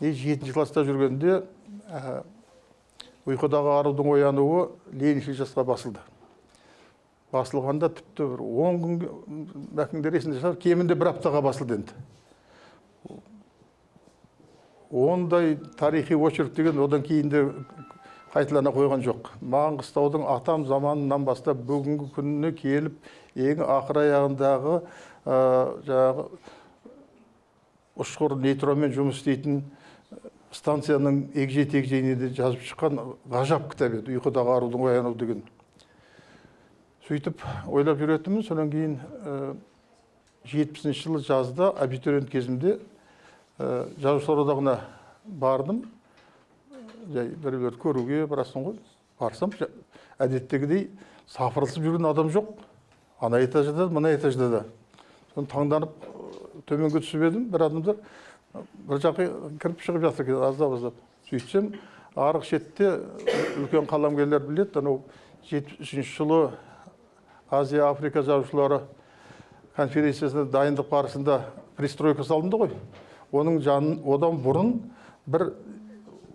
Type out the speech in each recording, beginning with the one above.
7-ші класста жүргенде ұйқыдағы арудың оянуы Лениншіл жасқа басылды. Басылғанда тіпті 10 күнге мәкіндер есінде шығар, кемінде бір аптаға басылды енді. Ондай тарихи очерк деген одан кейін де қайталана қойған жоқ. Маңғыстаудың атам заманынан бастап бүгінгі күніне келіп, ең ақыр аяғындағы жаңағы ұшқыр нейтронмен жұмыс істейтін станцияның егжей-тегжейіне де жазып шыққан ғажап кітап еді, ұйқыдағы арудың оянуы деген. Сөйтіп ойлап жүретінмін, содан кейін 70-ші жылы жазда абитуриент кезімде жазушылар одағына бардым. Бір көруге барасың ғой. Барсам, әдеттегідей сапырылысып жүрген адам жоқ. Ана этажда, мына этажда да. Соны таңданып төменге түсіп едім, бір адамдар бір жаққа кіріп шығып жатыр екен, аздап. Сөйтсем, арғы шетте үлкен қаламгерлер біледі, анау 73-ші жылы Азия-Африка жазушылары конференциясында дайындық барысында пристройка салынды ғой. Оның жанын одан бұрын бір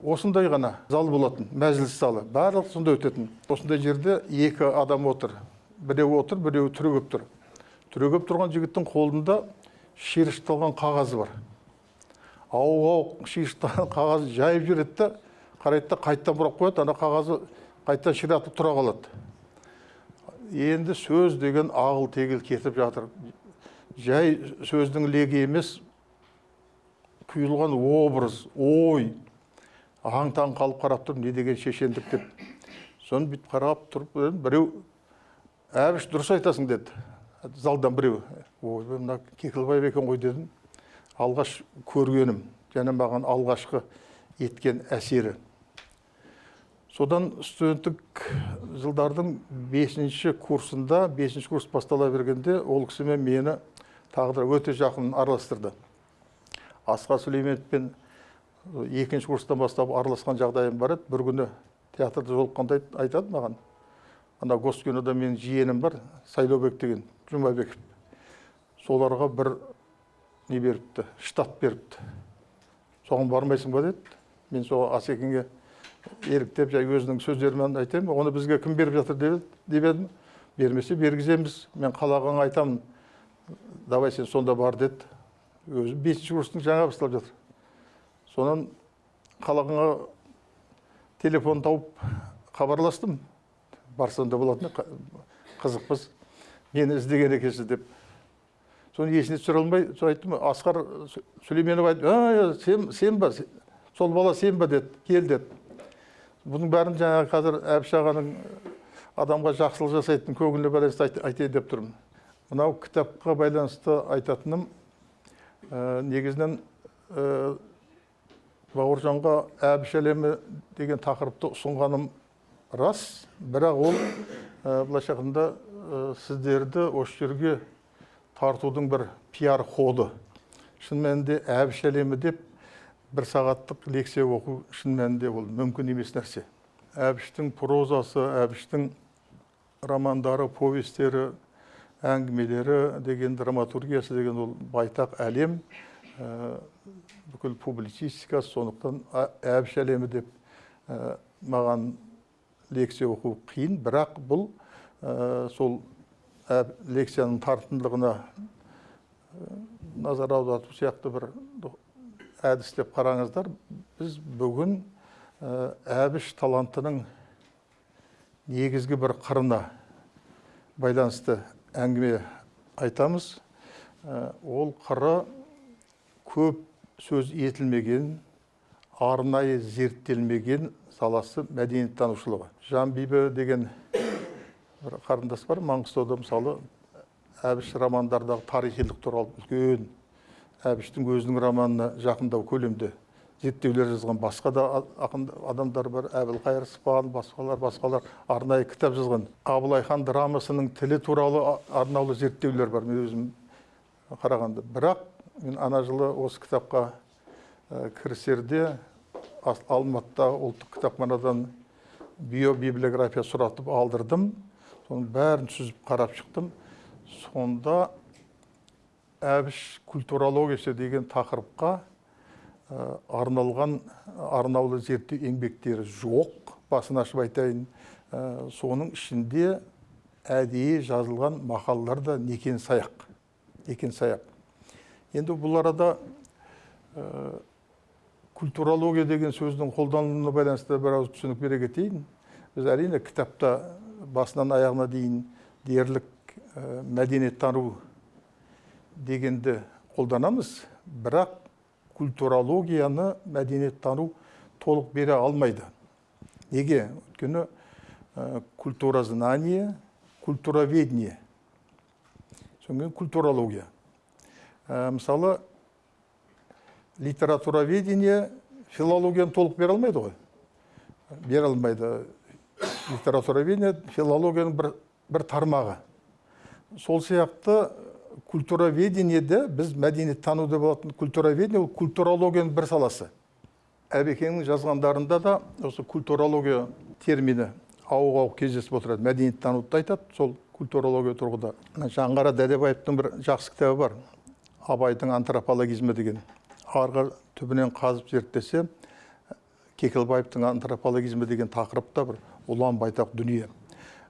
осындай ғана зал болатын, мәжіліс залы. Барлық сонда өтетін. Осындай жерде екі адам отыр. Біреу отыр, біреу түрегеп тұр. Түрегеп тұрған жігіттің қолында шиыршықталған қағазы бар. Ау, шиыршықталған қағазы жайып жүреді, қарайды, қайттан бұрап қояды, ана қағазы қайттан ширатып тұра қалады. Енді сөз деген ағыл тегіл кетіп жатыр. Жай сөздің легі емес, құйылған образ, ой, аң-таң қалып қарап тұрып, не деген шешендік деп. Соны бүйтіп қарап тұрып, біреу, әбіш дұрыс айтасың деді. Залдан біреу, ой, мына Кекілбаев екен ғой дедім. Алғаш көргенім, және маған алғашқы еткен әсері. Содан студенттік жылдардың 5-ші курсында, 5-ші курс бастала бергенде, ол кісімен мені тағдыр өте жақын араластырды. Асқар Сүлейменовпен 2-ші курстан бастап араласқан жағдайым бар еді. Бір күні театрда жолыққанда айтады маған. Ана Госкинода менің жиенім бар, Сайлаубек деген, Жұмабеков. Соларға бір не беріпті, штат беріпті. Соған бармайсың ба деді. Мен соға Асекеңе еріктеп, жай өзінің сөздерімен айтайын, оны бізге кім беріп жатыр деп едім. Бермесе бергіземіз, мен қалағанға айтамын. Давай сен сонда бар деді. Өзі 5-ші курстың жаңа басталып жатыр. Сонан қалағанға телефон тауып хабарластым. Барсында болатын, қызықпыз. Мені іздеген екенсіз деп. Соны есіне түсіре алмай, айттым, Асқар Сүлейменов айтты, сен ба, сол бала сен ба деді, кел деді. Бұның бәрін жаңа қазір Әбіш ағаның адамға жақсылық жасайтын көңіліне байланысты айтайын деп тұрмын. Мынау кітапқа байланысты айтатыным, негізінен Бауыржанға Әбіш әлемі деген тақырыпты ұсынғаным рас, бірақ ол былайша айтқанда сіздерді осы жерге тартудың бір пиар ходы. Шын мәнінде Әбіш әлемі деп бір сағаттық лекция оқу шын мәнінде ол мүмкін емес нәрсе. Әбіштің прозасы, Әбіштің романдары, повестері, әңгімелері деген драматургиясы деген ол байтақ әлем, бүкіл публицистикасы, сондықтан Әбіш әлемі деп маған лекция оқу қиын, бірақ бұл сол лекцияның тартымдылығына назар аударту сияқты бір әдістеп қараңыздар. Біз бүгін Әбіш талантының негізгі бір қырына байланысты әңгіме айтамыз. Ол қыры көп сөз етілмеген, арнайы зерттелмеген саласы мәдениеттанушылығы. Жанбибі деген бір қарындас бар, Маңғыстауда мысалы Әбіш романдардағы тарихилық туралы үлкен, Әбіштің өзінің романына жақындау көлемде зерттеулер жазған басқа да адамдар бар, Әбілқайыр Спан, басқалар арнайы кітап жазған. Абылайхан драмасының тілі туралы арнаулы зерттеулер бар, мен өзім қарағанда. Бірақ мен ана жылы осы кітапқа кірісерде Алматыда ұлттық кітапханадан библиография сұратып алдырдым. Соның бәрін сүзіп қарап шықтым. Сонда Әбіш культурологиясы деген тақырыпқа арнаулы зерттеу еңбектері жоқ, басын ашып айтайын. Соның ішінде әдейі жазылған мақалалар да некен саяқ. Енді бұл арада культурология деген сөздің қолданылуына байланысты бір ауыз түсінік бере кетейін. Біз әрине кітапта басынан аяғына дейін дерлік мәдениеттану дегенді қолданамыз, бірақ культурологияны мәдениеттану толық бере алмайды. Неге? Өйткені культуразнание, культуроведение, соңмен культурология. Мысалы, литературоведение филологияны толық бере алмайды ғой. Бере алмайды. Литературоведение филологияның бір тармағы. Сол сияқты культуроведениеде біз мәдениеттануда болатын культуроведение, ол культурологияның бір саласы. Әбекеңнің жазғандарында да осы культурология термині ауық кездесіп отырады. Мәдениеттануды айтады, сол культурология тұрғыда. Жаңғара Дәдебаевтың бір жақсы кітабы бар. Абайдың антропологизмі деген. Арғы түбінен қазып зерттесе, Кекілбаевтың антропологизмі деген тақырыпта бір ұлан байтақ дүние.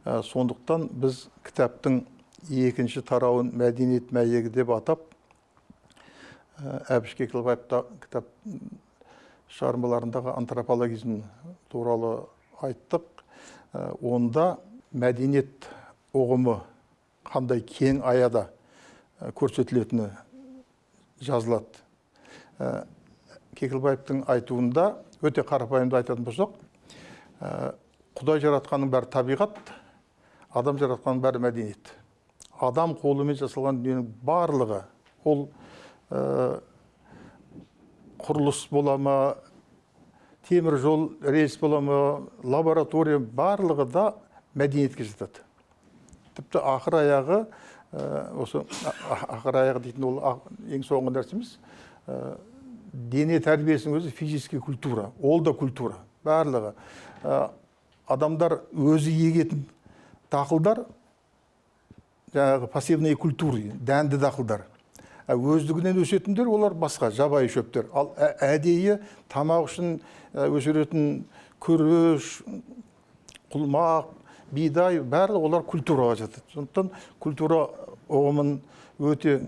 Сондықтан біз кітаптың екінші тарауын мәдениет мәйегі деп атап, Әбіш Кекілбаевта кітап шығармаларындағы антропологизм туралы айттық. Онда мәдениет ұғымы қандай кең аяда көрсетілетіні жазылады. Кекілбаевтың айтуында, өте қарапайымды айтатын болсақ, Құдай жаратқанның бәрі табиғат, адам жаратқанның бәрі мәдениет. Адам қолымен жасалған дүниенің барлығы, ол құрылыс бола ма, темір жол рельс бола ма, лаборатория, барлығы да мәдениетке жатады. Тіпті ақыр аяғы, осы ақыр аяғы дейтін ол ең соңғы нәрсеміз, дене тәрбиесінің өзі физический культура, ол да культура, барлығы. Адамдар өзі егетін дақылдар, жаңағы пассивный культуры, дәнді дақылдар. Өздігінен өсетіндер, олар басқа, жабайы шөптер. Ал әдейі тамақ үшін өсіретін күріш, құлмақ, бидай, барлығы олар культураға жатады. Сондықтан культура ұғымын өте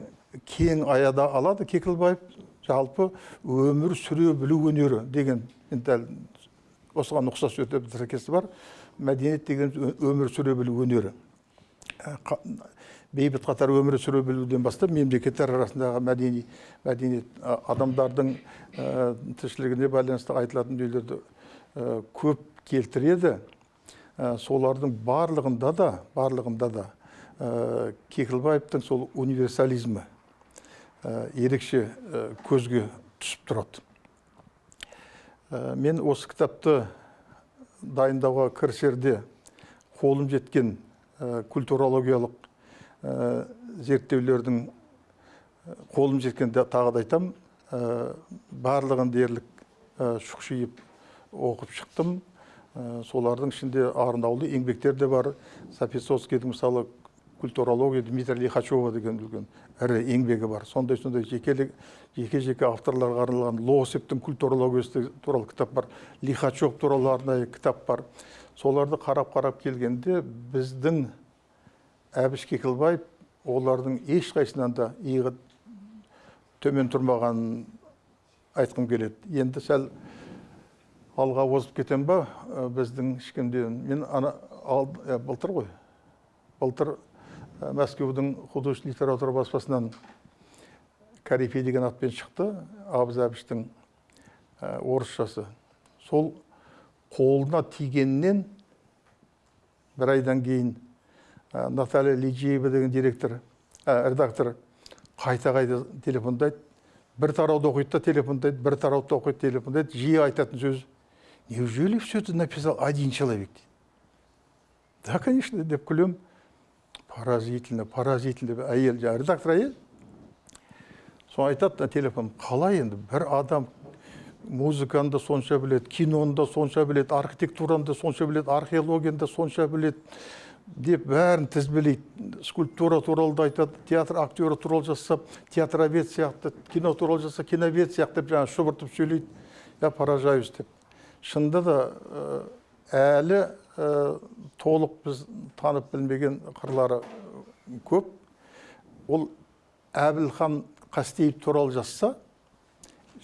кең аяда алады. Кекілбаев жалпы өмір сүре білу өнері деген осыған ұқсас өте бір тіркесі бар. Мәдениет деген өмір сүре білу өнері. Бейбіт қатар өмір сүре білуден бастап мемлекеттер арасындағы мәдениет адамдардың тіршілігіне байланысты айтылатын дүниелерді көп келтіреді. Солардың барлығында да Кекілбаевтың сол универсализмі ерекше көзге түсіп тұрады. Мен осы кітапты дайындауға кірісерде қолым жеткен культурологиялық зерттеулердің қолым жеткенде тағы да айтам, барлығын дерлік шұқшиып оқып шықтым. Солардың ішінде арнаулы еңбектер де бар. Записоцкийдің мысалы культурология Дмитрий Лихачева деген үлкен ірі еңбегі бар. Сондай жеке авторларға арналған Лосевтің культурологиясы туралы кітап бар. Лихачев туралы арнайы кітап бар. Соларды қарап келгенде біздің Әбіш Кекілбаев олардың ешқайсынан да иығы төмен тұрмағанын айтқым келеді. Енді сәл алға озып кетем ба, біздің ешкімден. Мен былтыр Мәскеудің художественный литература баспасынан Карифей деген атпен шықты, Абыз Әбіштің орысшасы. Сол қолына тигеннен бір айдан кейін Наталья Лиджиева деген редактор қайта телефондайды. Бір тарауды оқиды да телефондайды, бір тарауды оқиды телефондайды. Жиі айтатын сөз: неужели все это написал один человек? Да, конечно, деп күлем. Поразительно. Әйел, редактор әйел. Соң айтады телефон: қалай енді бір адам музыканы да сонша біледі, киноны да сонша біледі, архитектураны да сонша біледі, археологияны да сонша біледі деп бәрін тізбелейді. скульптура туралы да айтады, театр актері туралы жазса, театровед сияқты, кино туралы жазса, киновед сияқты деп жаңа шұбыртып сөйлейді. Я поражаюсь деп. Шынында да әлі толық біз танып білмеген қырлары көп. Ол Әбілхан Қастеев туралы жазса,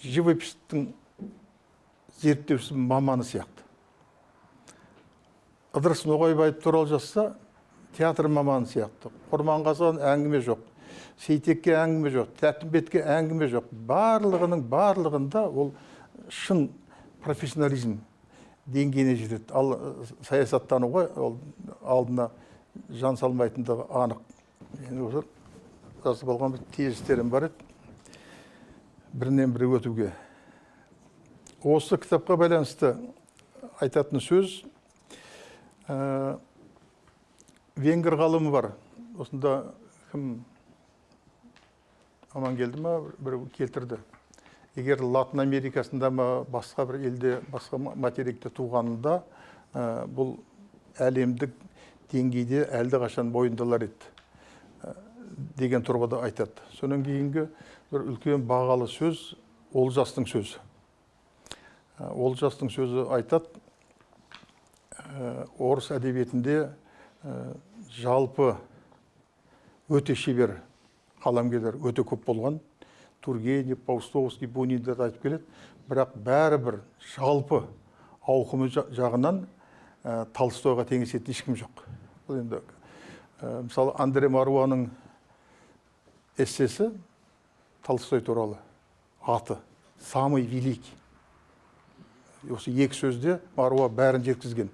живопистің зерттеуші маманы сияқты. Ыдырыс Ноғайбаев туралы жазса, театр маманы сияқты. Құрманғазыдан әңгіме жоқ, Сейтекке әңгіме жоқ, Тәттімбетке әңгіме жоқ. Барлығында ол шын профессионализм деңгейіне жетеді. Ал саясаттануға ол алдына жан салмайтындығы анық. Мен осы жазып алған бір тезистерім бар еді. Бірінен бірі өтуге. Осы кітапқа байланысты айтатын сөз, венгр ғалымы бар. Осында кім аман келді ма, бір келтірді. Егер Латын Америкасында ма, басқа бір елде, басқа материкте туғанында, бұл әлемдік деңгейде әлді қашан бойындалар еді деген тұрғыда айтады. Сонан кейінгі бір үлкен бағалы сөз Олжастың сөзі. Олжастың сөзі айтады, орыс әдебиетінде жалпы өте шебер қаламгерлер өте көп болған. Тургенев, Паустовский, Бунинді айтып келеді. Бірақ бәрібір жалпы ауқымы жағынан Толстойға теңесетін ешкім жоқ. Бұл енді мысалы Андре Маруаның эссесі Толстой туралы аты «Самый великий». Осы екі сөзде Маруа бәрін жеткізген.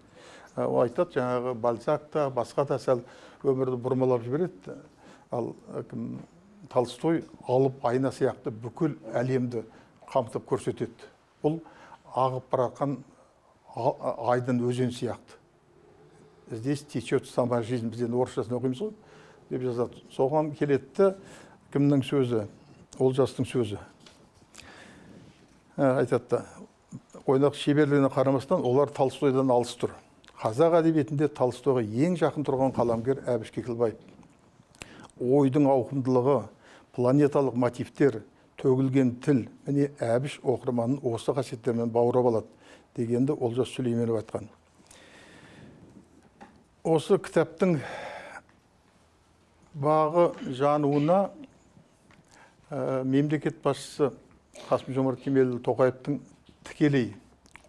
Ол айтады, жаңағы Бальзакта, басқа да сәл өмірді бұрмалап жібереді. Ал Толстой алып айна сияқты бүкіл әлемді қамтып көрсетеді. Бұл ағып баратқан айдын өзен сияқты. Здесь течет сама жизнь, бізден орысшасын оқимыз ғой, деп жазады. Соған келеді кімнің сөзі, Олжастың сөзі. Айтады, ойнақ шеберлігіне қарамастан олар Толстойдан алыс тұр. Қазақ әдебиетінде Толстойға ең жақын тұрған қаламгер Әбіш Кекілбаев. Ойдың ауқымдылығы, планеталық мотивтер, төгілген тіл, міне Әбіш оқырманын осы қасиеттермен баурап алады дегенді Олжас Сүлейменов айтқан. Осы кітаптың бағы жануына мемлекет басшысы Қасым-Жомарт Кемелұлы Тоқаевтың тікелей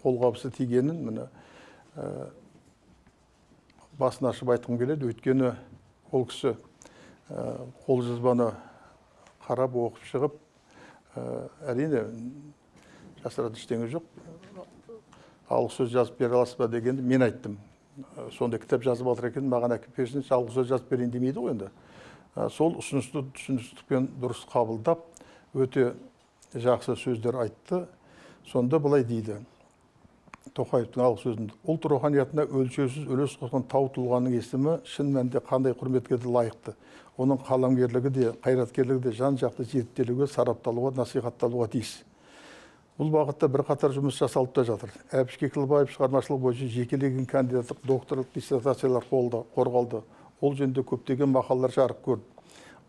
қолғабысы тигенін міне басын ашып айтқым келеді. Өйткені ол кісі қолжазбаны қарап оқып шығып, әрине жасыратын ештеңе жоқ. Алғы сөз жазып бере аласыз ба дегенді мен айттым. Сонда кітап жазып алыр екен, маған әкеп берсін, алғы сөз жазып берейін демейді ғой енді. Сол ұсынысты түсіністікпен дұрыс қабылдап, өте жақсы сөздер айтты. Сонда былай дейді Тоқаевтың алғы сөзінде: ұлт руханиятына өлшеусіз үлес қосқан тау тұлғаның есімі шын мәнінде қандай құрметке де лайықты. Оның қаламгерлігі де, қайраткерлігі де жан-жақты зерттелуге, сарапталуға, насихатталуға тиіс. Бұл бағытта бірқатар жұмыс жасалып та жатыр. Әбіш Кекілбаев шығармашылық бойынша жекелеген кандидаттық, докторлық диссертациялар қорғалды. Ол жөнінде көптеген мақалалар жарық көрді.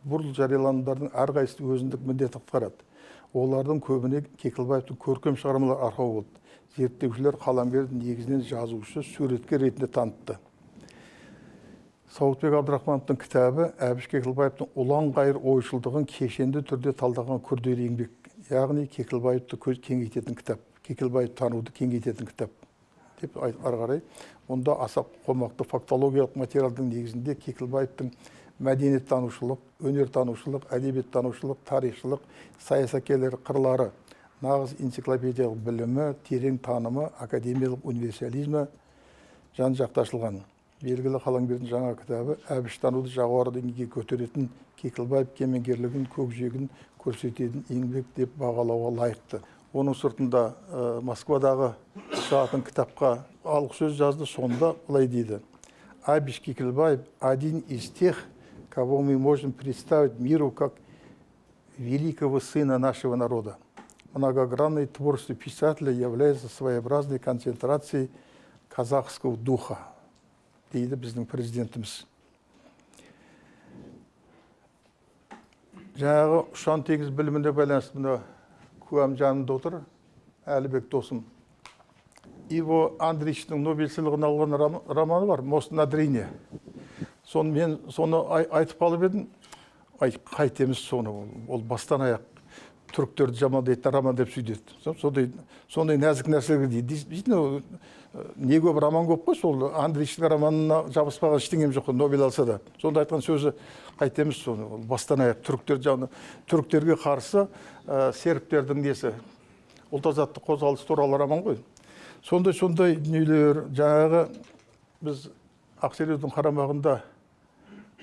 Бұл жарияланымдардың әрқайсысы өзіндік міндет атқарады. Олардың көбіне Кекілбаевтың көркем шығармалары арқау болды. Зерттеушілер қаламгерді негізінен жазушы, суреткер ретінде танытты. Сауытбек Абдрахмановтың кітабы Әбіш Кекілбаевтың ұлан-ғайыр ойшылдығын кешенді түрде талдаған күрделі еңбек. Яғни Кекілбаевты кеңейтетін кітап, Кекілбаев тануды кеңейтетін кітап деп ары қарай. Онда аса қомақты фактологиялық материалдың негізінде Кекілбаевтың мәдениеттанушылық, өнертанушылық, әдебиеттанушылық, тарихшылық, саясаткерлер қырлары, нағыз энциклопедиялық білімі, терең танымы, академиялық универсализмі жан-жақты ашылған. Белгілі қаламгердің жаңа кітабы Әбіш тануды жоғары деңгейге көтеретін, Кекілбаев кемеңгерлігін, көкжиегін көрсететін еңбек деп бағалауға лайықты. Оның сыртында Москвадағы шығатын кітапқа алғы сөз жазды. Сонда былай дейді: Әбіш Кекілбаев один из тех, кого мы можем представить миру как великого сына нашего народа. Многогранное творчество писателя является своеобразной концентрацией казахского духа, дейді біздің президентіміз. жаңағы ұшан теңіз біліміне байланысты мына куәм жанымда отыр, Әлібек досым. Иво Андрейчтің Нобель сыйлығын алған романы бар, «Мост на Дрине». Мен соны айтып қалып едім, қайтеміз соны, ол бастан аяқ түріктерді жамандайды, роман деп сөйдеді. Сондай нәзік нәрселер дейді. Действительно, не көп роман көп қой, сол Андрейчтің романына жабыспаған ештеңем жоқ, Нобель алса да. Сонда айтқан сөзі, қайтеміз соны, ол бастан аяқ түріктерге қарсы сербтердің несі, ұлт азаттық қозғалыс туралы роман ғой. Сондай дүниелер, жаңағы біз Ақселеудің қарамағында,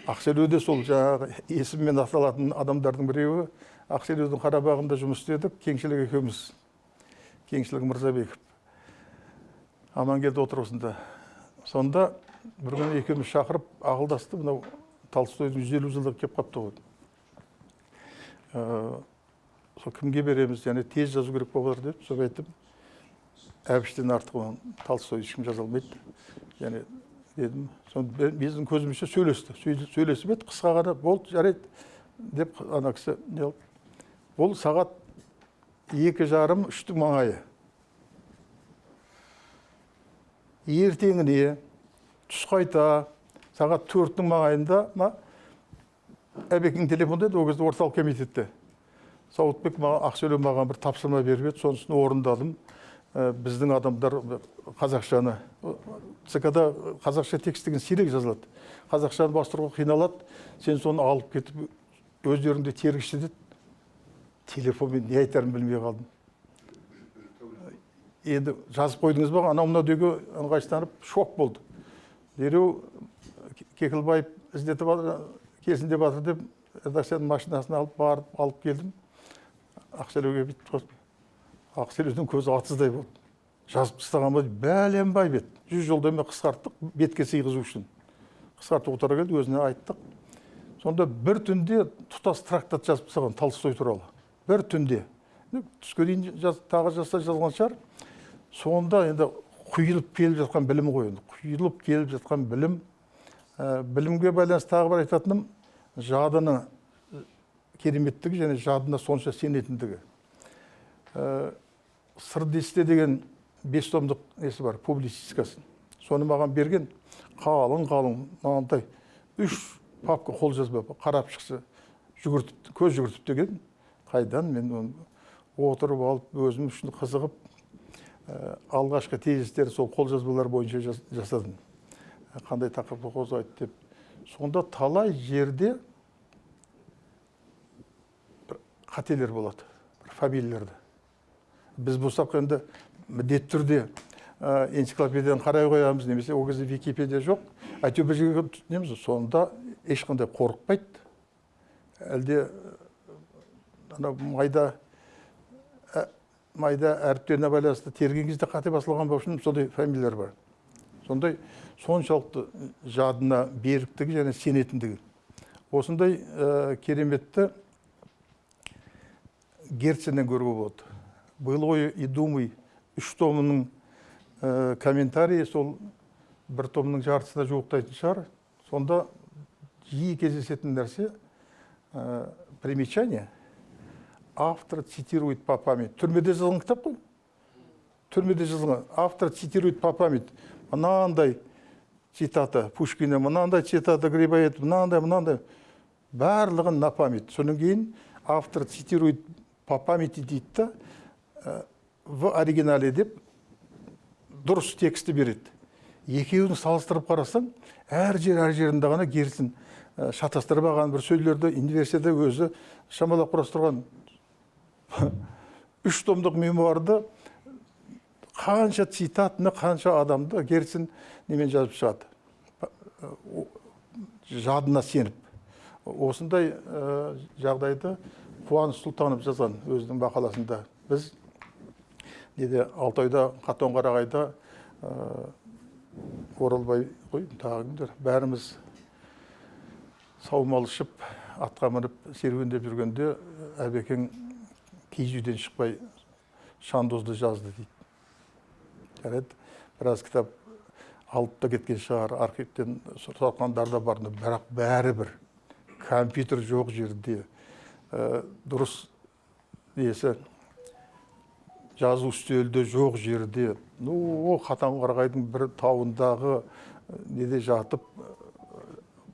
Ақселеуде сол жаңағы есіммен аталатын адамдардың біреуі, Ақселеудің қарамағында жұмыс істедік, Кеңшілік екеуміз, Кеңшілік Мырзабеков. Амангелді отыр осында. Сонда бір күні екеуміз шақырып ақылдасты, мынау Толстойдың 150 жылдығы кеп қапты ғой. Сол кімге береміз, және тез жазу керек болар деп, сол айтып, Әбіштен артық Толстой ешкім жаза алмайды. Және дедім, біздің көзімізше сөйлесіп еді, қысқа ғана болды, жарайды деп ана кісі не алып. Бұл сағат 2:30-3 маңайы. Ертеңіне түс қайта сағат 4-дің маңайында Әбекең телефон деді, ол кезде орталық комитетте. Сауытбек Ақселеу маған бір тапсырма беріп еді, сонысын орындадым. Біздің адамдар қазақшаны, ЦК-да қазақша текст деген сирек жазылады. Қазақшаны бастыруға қиналады, сен соны алып кетіп, өздеріңде тергішті деді. Телефонмен не айтарын білмей қалдым. Енді жазып қойдыңыз ба, анау-мынау деуге ыңғайсызданып шок болды. Дереу Кекілбаев іздетіп келсін деп жатыр деп, редакцияның машинасын алып келдім. Ақселеуге бүйтіп қосып. Ақселеудің көзі атыздай болды. Жазып тастаған ба, бәленбай бет. 100 жолда мен қысқарттық, бетке сыйғызу үшін. Қысқартып отыра келді, өзіне айттық. Сонда бір түнде тұтас трактат жазып тастаған Толстой туралы. Бір түнде. Түске дейін тағы жазған шығар. Сонда енді құйылып келіп жатқан білім ғой. Құйылып келіп жатқан білім. Білімге байланысты тағы бір айтатыным, жадының кереметтігі және жадына сонша сенетіндігі. Сырдесте деген 5 томдық несі бар, публицистикасын. Соны маған берген қалың, мағандай 3 папка қол жазба, қарап шықса, көз жүгіртіп деген. Қайдан мен отырып алып, өзім үшін қызығып, алғашқы тезистері сол қол жазбалар бойынша жасадым. Қандай тақырыпты қозғайды деп. Сонда талай жерде қателер болады, фамилияларда. Біз болсақ енді міндетті түрде энциклопедияны қарай қоямыз, немесе ол кезде Википедия жоқ. Әйтеуір бір жерге түсінеміз, сонда ешқандай қорықпайды. Әлде майда әріптеріне байланысты терген кезде қате басылған ба үшін сондай фамилиялар бар. Сондай соншалықты жадына беріктігі және сенетіндігі. Осындай кереметті Герценнен көруге болады. «Былой и думай» 3 томының комментарийі сол бір томның жартысына жуықтайтын шығар. Сонда жиі кездесетін нәрсе примечание. Автор цитирует по памяти. Түрмеде жазылған кітап қой. Түрмеде жазылған. Автор цитирует по памяти. Мынандай цитата Пушкина, мынандай цитата Грибоедов, мынандай. Барлығын на память. Содан кейін автор цитирует по памяти дейді да, в оригинале деп дұрыс тексті береді. Екеуін салыстырып қарасаң, әр жерінде ғана Герцен шатастырып алған бір сөйлерді университетте өзі шамалап құрастырған 3 томдық мемуарды қанша цитатыны, қанша адамды Герцен немен жазып шығады. Жадына сеніп. Осындай жағдайды Қуаныш Сұлтанов жазған өзінің мақаласында. Біз Алтайда, Қатонқарағайда, Оралбай ғой, тағы кімдер, бәріміз саумалышып, атқа мініп, серуендеп жүргенде Әбекең киіз үйден шықпай Шандозды жазды дейді. Жарайды, біраз кітап алып та кеткен шығар, архивтен сұраққандар да бар, бірақ бәрі бір. Компьютер жоқ жерде, дұрыс несі жазу үстелде жоқ жерде, ол Қатан-Қарағайдың бір тауындағы неде жатып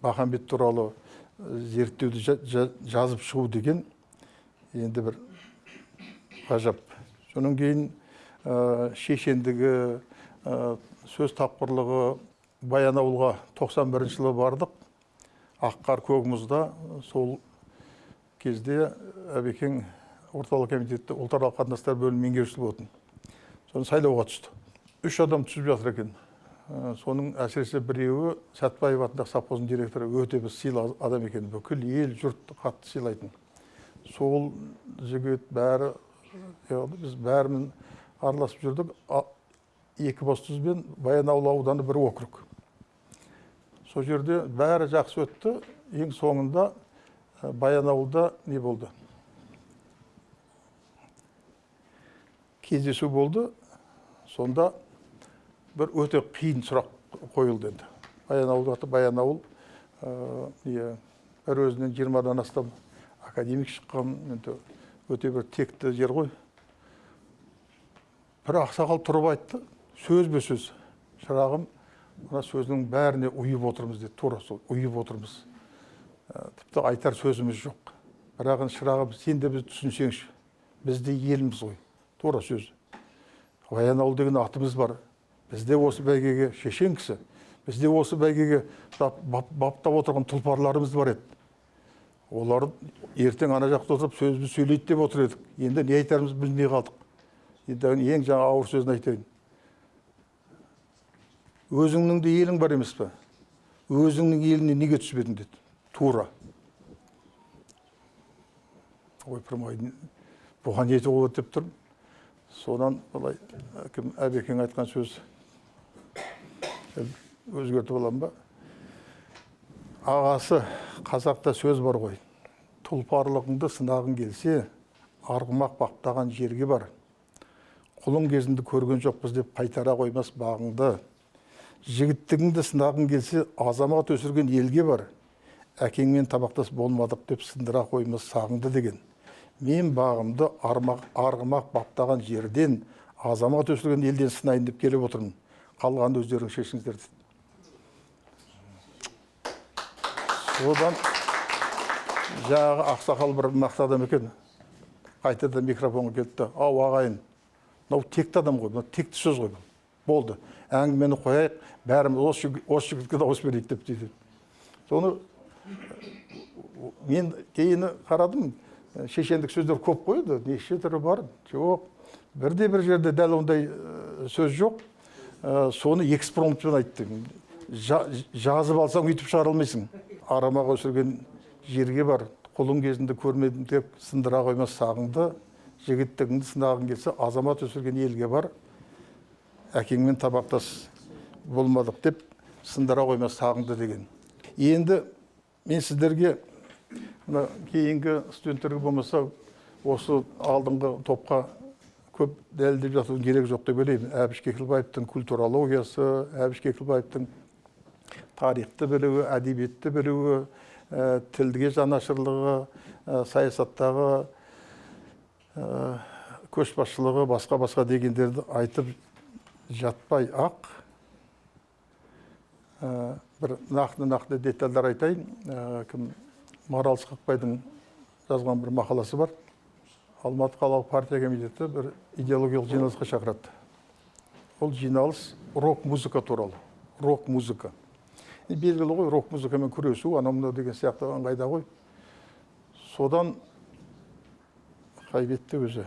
Махамбет туралы зерттеуді жазып шығу деген енді бір ғажап. Сонан кейін шешендігі, сөз тапқырлығы, Баянауылға 91 жылы бардық. Аққар Көкмұзда сол кезде Әбекең орталық комитетті ұлтаралық қатынастар бөлімі меңгерушісі болатын. Соны сайлауға түсті. 3 адам түсіп жатыр екен. Соның әсіресе біреуі Сәтбаев атындағы совхоздың директоры, өте бір сыйлы адам екен. Бүкіл ел жұрт қатты сыйлайтын. Сол жігіт бәрі, біз бәрімен араласып жүрдік. Екібастұз бен Баянауыл ауданы бір округ. Сол жерде бәрі жақсы өтті. Ең соңында Баянауылда не болды? Кездесу болды. Сонда бір өте қиын сұрақ қойылды енді. Баянауыл бір өзінен 20-дан астам академик шыққан, өте бір текті жер ғой. Бір ақсақал тұрып айтты, сөз бе сөз. Шырағым, мына сөздің бәріне ұйып отырмыз деді, тура сол, ұйып отырмыз. Тіпті айтар сөзіміз жоқ. Бірақ шырағым, сен де біз түсінсеңші, бізде еліміз ғой, тура сөз. Баянауыл деген атымыз бар. Бізде осы бәйгеге шешен кісі, бізде осы бәйгеге баптап отырған тұлпарларымыз бар еді. Олар ертең ана жақта отырып сөзді сөйлейді деп отыр едік. Енді не айтарымыз білмей қалдық. Енді ең жаңа ауыр сөзін айтайын. Өзіңнің де елің бар емес пе? Өзіңнің еліне неге түспедің деді. Тура. Ойпырмай, бұған еті ол деп тұрмын. Содан былай Әбекең айтқан сөз өзгертіп аламын ба? Ағасы, қазақта сөз бар ғой. Тұлпарлығыңды сынағың келсе, арғымақ баптаған жерге бар. Құлың кезінде көрген жоқпыз деп қайтара қоймас бағыңды. Жігіттігіңді сынағың келсе, азамат өсірген елге бар. Әкеңмен табақтас болмадық деп сындыра қоймас сағыңды деген. Мен бағымды арғымақ баптаған жерден, азамат өсірген елден сынайын деп келіп отырмын. Қалған өздерің шешіңіздер дейді. Содан жағы ақсақал бір нақты адам екен. Қайтадан микрофонға келді. Ау ағайын, мынау текті адам ғой, мынау текті сөз ғой. Болды. Әңгімені қояйық, бәріміз осы жігітке дауыс берейік деп дейді. Соны мен кейін қарадым, шешендік сөздер көп қойды, неше түрі бар. Жоқ, бірде-бір жерде дәл ондай сөз жоқ. Соны экспромтпен айтты. Жазып алсаң үйтіп шығара алмайсың. Арамақ өсірген жерге бар, құлың кезінде көрмедім деп сындыра қоймас сағыңды, жігіттігіңді сынағың келсе, азамат өсірген елге бар, әкеңмен табақтас болмадық деп сындыра қоймас сағыңды деген. Енді мен сіздерге кейінгі студенттерге болмаса, осы алдыңғы топқа көп дәлелдеп жатудың керек жоқ деп ойлаймын. Әбіш Кекілбаевтың культурологиясы, Әбіш Кекілбаевтың тарихты білуі, әдебиетті білуі, тілге жанашырлығы, саясаттағы көшбасшылығы, басқа дегендерді айтып жатпай ақ, бір нақты детальдар айтайын. Марал Ысқақбайдың жазған бір мақаласы бар. Алматы қалалық партия комитеті бір идеологиялық жиналысқа шақырады. Ол жиналыс рок-музыка туралы. Рок-музыка. Белгілі ғой, рок-музыкамен күресу, анау деген сияқты ыңғайда ғой. Содан қайбетті өзі.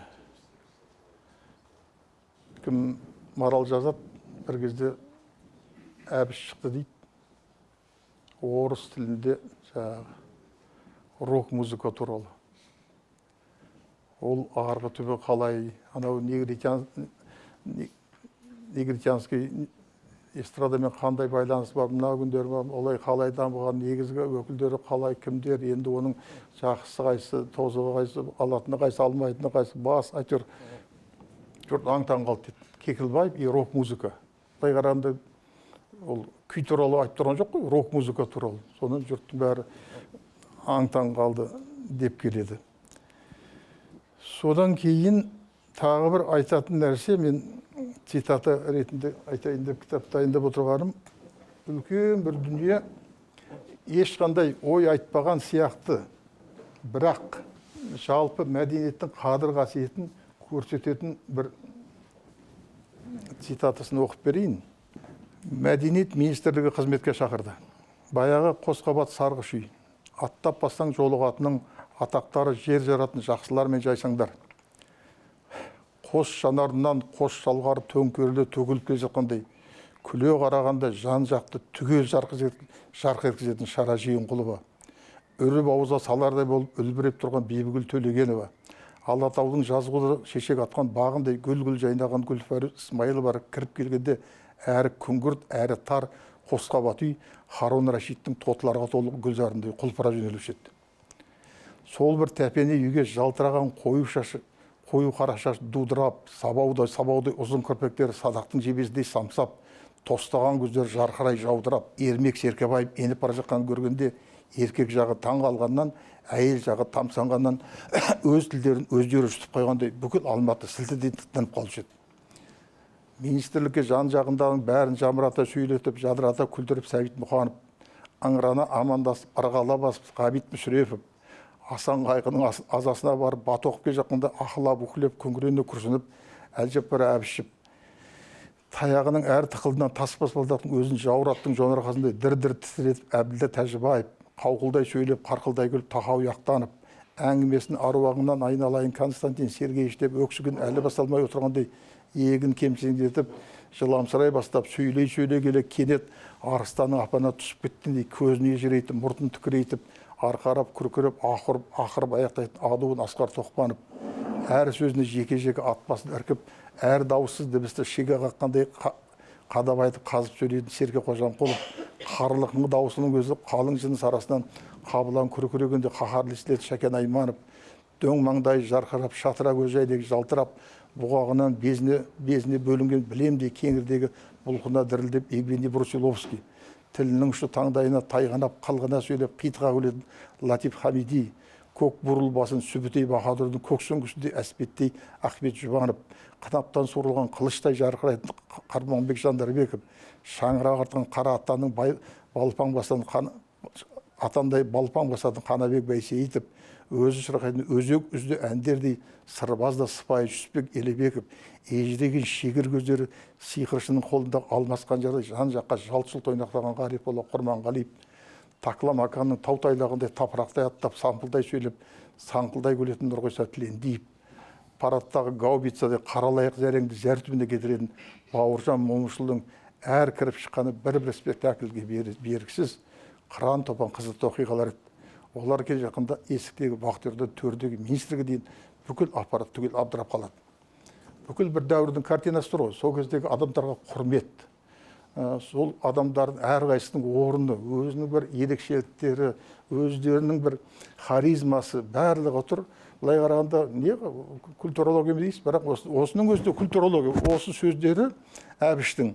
Кім Марал жазады, бір кезде Әбіш шықты дейді. Орыс тілінде рок-музыка туралы. Ол арғы түбі қалай, анау негритянский эстрадамен қандай байланыс бар, мына күндер бар, олай қалай дамыған, негізгі өкілдері қалай, кімдер, енді оның жақсы қайсы, тозығы қайсы, алатыны қайсы, алмайтыны қайсы, бас, айтыр. Жұрт аң-таң қалды дейді. Кекілбаев и рок-музыка. Былай қарағанда ол күй туралы айтып тұрған жоқ қой, рок-музыка туралы. Содан жұрттың бәрі аң-таң қалды деп келеді. Содан кейін тағы бір айтатын нәрсе, мен цитата ретінде айтайын деп кітап дайындап отырғаным, үлкен бір дүние, ешқандай ой айтпаған сияқты, бірақ жалпы мәдениеттің қадір қасиетін көрсететін бір цитатасын оқып берейін. Мәдениет министрлігі қызметке шақырды. Баяғы қосқабат сарғыш үй, аттап бассаң жолығатының атақтары жер жаратын жақсылар мен жайсаңдар. Қос жанарынан қос шалғар төңкерілі төгіліп келе жатқандай, күле қарағанда жан жақты түгел жарқ еткізетін шара жиын құлыба. Үріп ауыза салардай болып үлбіреп тұрған Бибігүл Төлегенова. Алатаудың жазғылы шешек атқан бағындай гүл-гүл жайнаған Гүлфәрі Исмайылова кіріп келгенде әрі күңгірт, әрі тар қосқабат үй Харун Рашидтің тотыларға толы гүлзарындай құлпыра жөнелуші еді. Сол бір тәпені үйге жалтыраған қою қара шаш дудырап, сабаудай ұзын кірпектері садақтың жебесіндей самсап, тостаған көздері жарқырай жаудырап, ермек Серкебаев еніп бара жатқанын көргенде еркек жағы таң қалғаннан, әйел жағы тамсанғаннан өз тілдерін өздері жұтып қойғандай бүкіл Алматы сілтіден тітініп қалушы еді. Министрлікке жан жағындағының бәрін жамырата сөйлетіп, жадырата күлдіріп Сәбит Мұқанов, аңырана амандасып, ырғала басып, Ғабит Мүсірепов, Асан Қайқының азасына барып, бат оқып келе жатқанда ақылап, үкілеп, күңірене күрсініп, Әлжаппар Әбішев, таяғының әр тықылынан тас баспалдақтың өзін жаураттың жонарқасындай дір-дір тітіретіп, Әбділда Тәжібаев, қауқылдай сөйлеп, қарқылдай күліп, тақау яқтанып, әңгімесін аруағынан айналайын Константин Сергеевич деп өксігін әлі басталмай отырғандай егін кемсеңдетіп, жыламсырай бастап, сөйлей келе кенет арыстанның апана түсіп кеттіндей көзін ежірейтіп, мұртын түкірейтіп, арқарап, күркіріп, ақырып аяқтайтын Адуын Асқар Тоқпанов, әр сөзіне жеке-жеке атбасын іркіп, әр дауыссыз дыбысты шеге қаққандай қадап айтып, қазып сөйлейтін Серке Қожамқұлов, қарлықың дауысының өзі қалың жыныс арасынан қабылан күркірегенде қаһарлы естіледі Шәкен Айманов, дөң маңдай жарқырап, шатыра көзжайдегі жалтырап, бұғағынан безіне бөлінген білемдей кеңірдегі бұлқына дірілдеп Евгений Брусиловский, тілінің ұшы таңдайына тайғанап, қалғана сөйлеп, қитыға өлетін Латиф Хамиди, көк бурыл басын Сүбітей Бахадырдың көк сөңгісінде Әспеттей Ахмет Жұбанов, қанаптан суырылған қылыштай жарқырайтын Қарманбек Жандарбеков, шаңырақ артқан қара аттанның атандай балпаң басатын Қанабек Байсейітов, өзі шырқайтын өзек үзді әндердей сырбазда Сыпайы Жүсіпбек Елебеков, ежіреген шегір көздері сиқыршының қолында алмас қанжардай жан жаққа жалт-жұлт ойнақтаған Ғарифолла Құрманғалиев, Таклам Аканның таутайлағындай тапырақтай аттап, сампылдай сөйлеп, саңқылдай көлетін Нұрғиса Тілендиев, параттағы гаубицадай қаралайық зәреңді зәр түбіне кетіретін Бауыржан Момышұлының әр кіріп шыққаны бір-бір спектакльге бергісіз қыран топан қызықты оқиғалар еді. Олар келе жақында есіктегі бақтырды төрдегі министрге дейін бүкіл аппарат түгел абдырап қалады. Бүкіл бір дәуірдің картинасы тұр ғой. Сол кездегі адамдарға құрмет, сол адамдардың әрқайсысының орны, өзінің бір ерекшеліктері, өздерінің бір харизмасы барлығы тұр. Былай қарағанда не культурология дейсіз, бірақ осының өзінде культурология, осы сөздері Әбіштің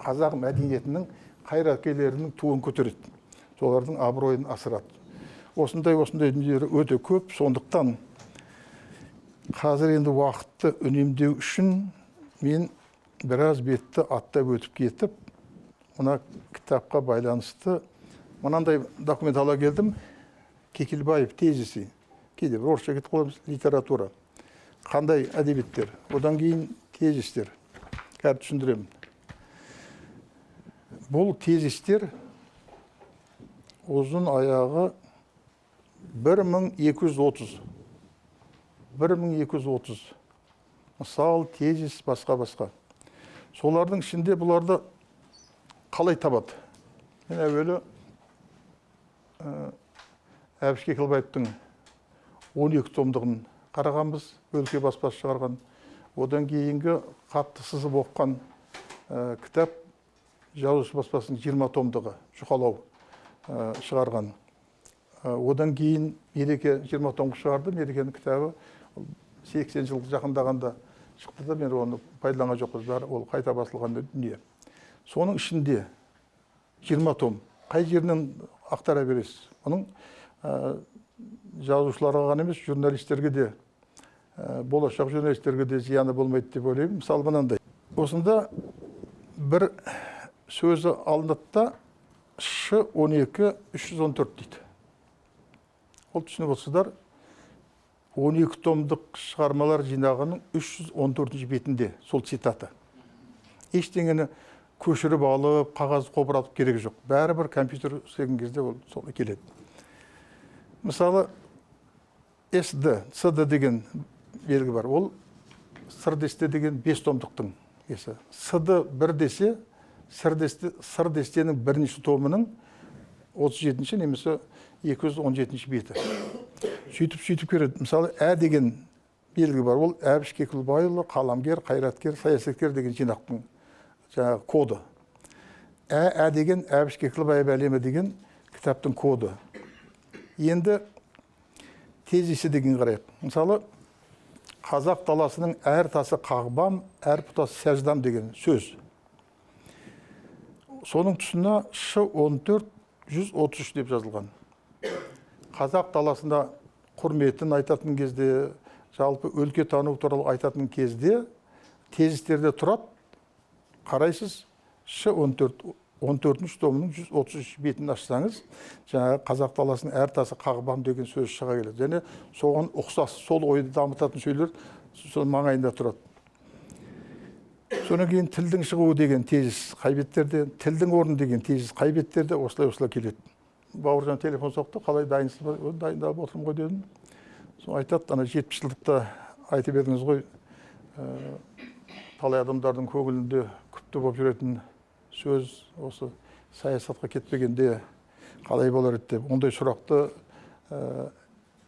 қазақ мәдениетінің қайраткерлерінің туын көтереді. Солардың абыройын асырады. Осындай дүниелері өте көп, сондықтан қазір енді уақытты үнемдеу үшін мен біраз бетті аттап өтіп кетіп, мына кітапқа байланысты мынандай документ ала келдім. Кекілбаев тезисі, кейде бір орысша кетіп қаламыз, литература, қандай әдебиеттер, одан кейін тезистер, қазір түсіндіремін. Бұл тезистер ұзын аяғы 1230. Мысал, тезис, басқа. Солардың ішінде бұларды қалай табады? Мен әуелі Әбіш Кекілбаевтың 12 томдығын қарағанбыз, өлке баспасы шығарған. Одан кейінгі қатты сызып оққан кітап Жазушы баспасының 20 томдығы Жұқалау шығарған. Одан кейін Мереке 20 томғы шығарды. Мерекенің кітабы 80 жыл жақындағанда шықты да мен оны пайдаланған жоқпыз. Ол қайта басылған дүние. Соның ішінде 20 том. Қай жерінен ақтара бересіз? Оның жазушыларға ғана емес, журналистерге де болашақ журналистерге де зияны болмайды деп ойлаймын. Мысалы мынандай. Осында бір сөзі алынады да Ш-12-314 дейді. Ол түсініп отырсыздар, 12 томдық шығармалар жинағының 314 бетінде сол цитаты. Ештеңені көшіріп алып, қағаз қопыратып керек жоқ. Бәрібір компьютер істеген кезде ол солай келеді. Мысалы, СД, СД деген белгі бар. Ол сырдесте деген 5 томдықтың есі. СД бір десе, сырдестенің бірінші томының 37-ші немесе 217-ші беті. Сөйтіп кереді. Мысалы, деген белгі бар. Ол Әбіш Кекілбайұлы, қаламгер, қайраткер, саясаткер деген жинақтың жаңағы коды. Деген Әбіш Кекілбаев әлемі деген кітаптың коды. Енді тезисі деген қарайық. Мысалы, қазақ даласының әр тасы қағбам, әр бұтасы сәждам деген сөз. Соның тұсына Ш-14-133 деп жазылған. Қазақ даласында құрметін айтатын кезде, жалпы өлке тану туралы айтатын кезде, тезистерде тұрады, қарайсыз, Ш-14 томының 133 бетін ашсаңыз, жаңағы қазақ даласының әр тасы қағбам деген сөз шыға келеді. Және соған ұқсас, сол ойды дамытатын сөйлер сол маңайында тұрады. Содан кейін тілдің шығуы деген тезис қай беттерде, тілдің орны деген тезис қай беттерде осылай келеді. Бауыржан телефон соқты, қалай дайынсыз ба? Дайындалып отырмын ғой дедім. Соң айтады, 70 жылдықта айтып едіңіз ғой, талай адамдардың көңілінде күпті болып жүретін сөз осы саясатқа кетпегенде қалай болар еді деп. Ондай сұрақты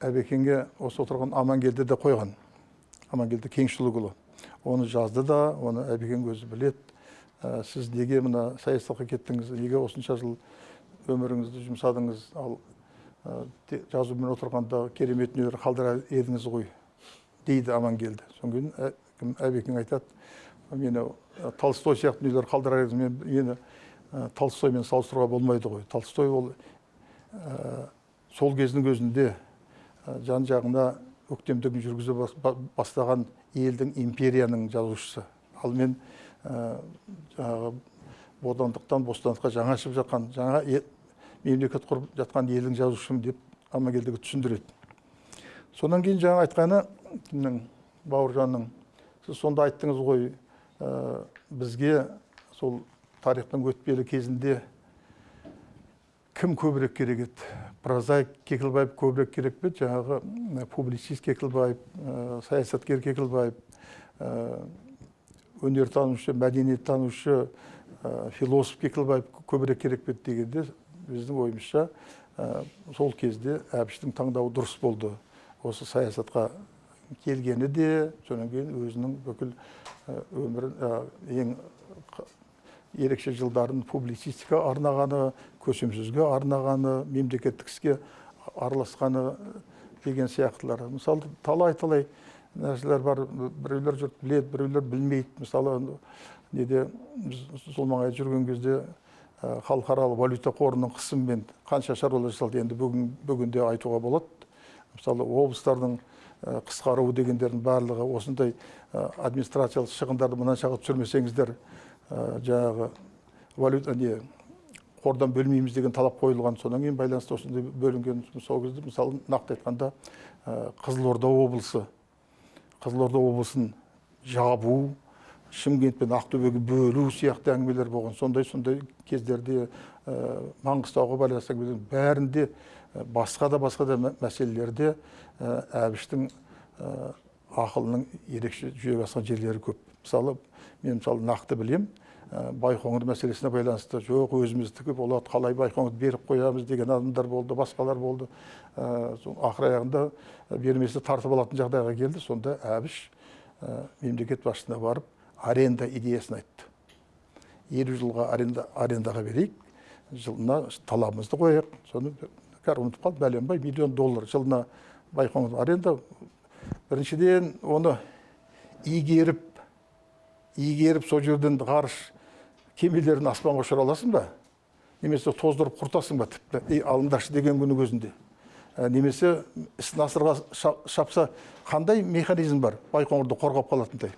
Әбекенге осы отырған Амангелді де қойған. Амангелді Кеңшілікұлы. Оны жазды да, оны Әбекен өзі біледі. Сіз неге мына саясатқа кеттіңіз, неге осынша жыл өміріңізді жұмсадыңыз, ал жазумен отырғанда керемет дүниелер қалдыра едіңіз ғой, дейді Амангелді. Содан кейін Әбекен айтады, мені Толстой сияқты дүниелер қалдыра едіңіз, мені Толстоймен салыстыруға болмайды ғой. Толстой ол сол кездің өзінде жан жағына өктемдігін жүргізе бастаған елдің, империяның жазушысы. Ал мен бодандықтан бостандыққа жаңа шығып жатқан, жаңа мемлекет құрып жатқан елдің жазушымын деп Амангелдіге түсіндіреді. Сонан кейін жаңа айтқаны Бауыржанның, сіз сонда айттыңыз ғой, бізге сол тарихтың өтпелі кезінде кім көбірек керек еді? Прозаик Кекілбаев көбірек керек пе? Жаңағы публицист Кекілбаев, саясаткер Кекілбаев, өнертанушы, мәдениеттанушы, философ Кекілбаев көбірек керек пе дегенде, біздің ойымызша сол кезде Әбіштің таңдауы дұрыс болды. Осы саясатқа келгені де, содан кейін өзінің бүкіл өмірін, ең ерекше жылдарын публицистика арнағаны, көсемсөзге арнағаны, мемлекеттік іске араласқаны деген сияқтылар. Мысалы, талай нәрселер бар, біреулер жұрт біледі, біреулер білмейді. Мысалы, сол маңайда жүрген кезде халықаралық валюта қорының қысымымен қанша шаруалар жасалды, енді бүгінде айтуға болады. Мысалы, облыстардың қысқаруы дегендердің барлығы осындай администрациялық шығындарды мынаншаға түсірмесеңіздер, жаңағы валюта қордан бөлмейміз деген талап қойылған. Содан кейін байланысты осындай бөлінген. Сол кезде, мысалы, нақты айтқанда Қызылорда облысын жабу, Шымкент пен Ақтөбеге бөлу сияқты әңгімелер болған. Сондай кездерде Маңғыстауға байланысты әңгімелер бәрінде басқа да мәселелерде Әбіштің ақылының ерекше жүзеге асқан жерлері көп. Мысалы, мен нақты білем, Байқоңыр мәселесіне байланысты жоқ, өзіміздікі болады, қалай Байқоңырды беріп қоямыз деген адамдар болды, басқалар болды. Ақыр аяғында бермесе тартып алатын жағдайға келді. Сонда Әбіш мемлекет басшысына барып аренда идеясын айтты. 50 жылға арендаға берейік, жылына талабымызды қояйық. Соны ұмытып қалды, бәленбай $1 миллион жылына Байқоңыр аренда. Біріншіден оны игеріп сол жерден ғарыш кемелерін аспанға ұшыра аласың ба? Немесе тоздырып құртасың ба тіпті? Алындашы деген күні көзінде. немесе насырға шапса қандай механизм бар Байқоңырды қорғап қалатындай.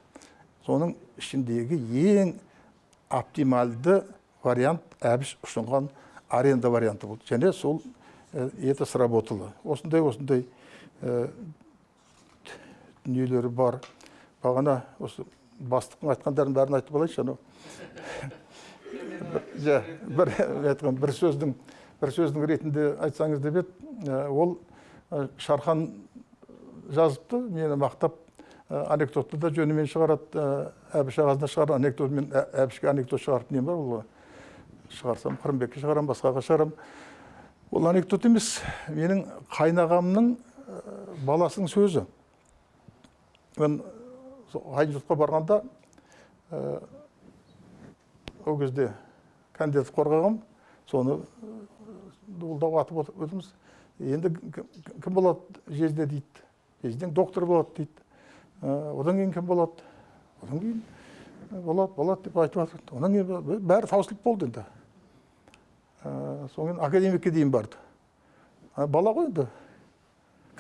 Соның ішіндегі ең оптималды вариант әбіш ұсынған аренда варианты болды. Және сол это сработало. Осындай дүниелері бар. Бағана осы бастықтың айтқандарын бәрін айтып алайыншы. Бір сөздің ретінде айтсаңыз деп еді, ол Шархан жазыпты, мені мақтап анекдотты да жөнімен шығарады, әбіш ағасына шығар анекдотымен әбішке анекдот шығарып нем бар, ол шығарсам Қырымбекке шығарам, басқаға шығарам. Ол анекдот емес, менің қайнағамның баласының сөзі. Мен Айнжұртқа барғанда о кезде кандидат қорғағам, соны дуылдау атып өтіміз. Енді кім болады жезде дейді, жезден доктор болады дейді. Одан кейін кім болады? Одан кейін болады деп айтып жатыр. Одан кейін бәрі таусылып болды енді. Соңын академикке дейін барды. Бала ғой енді.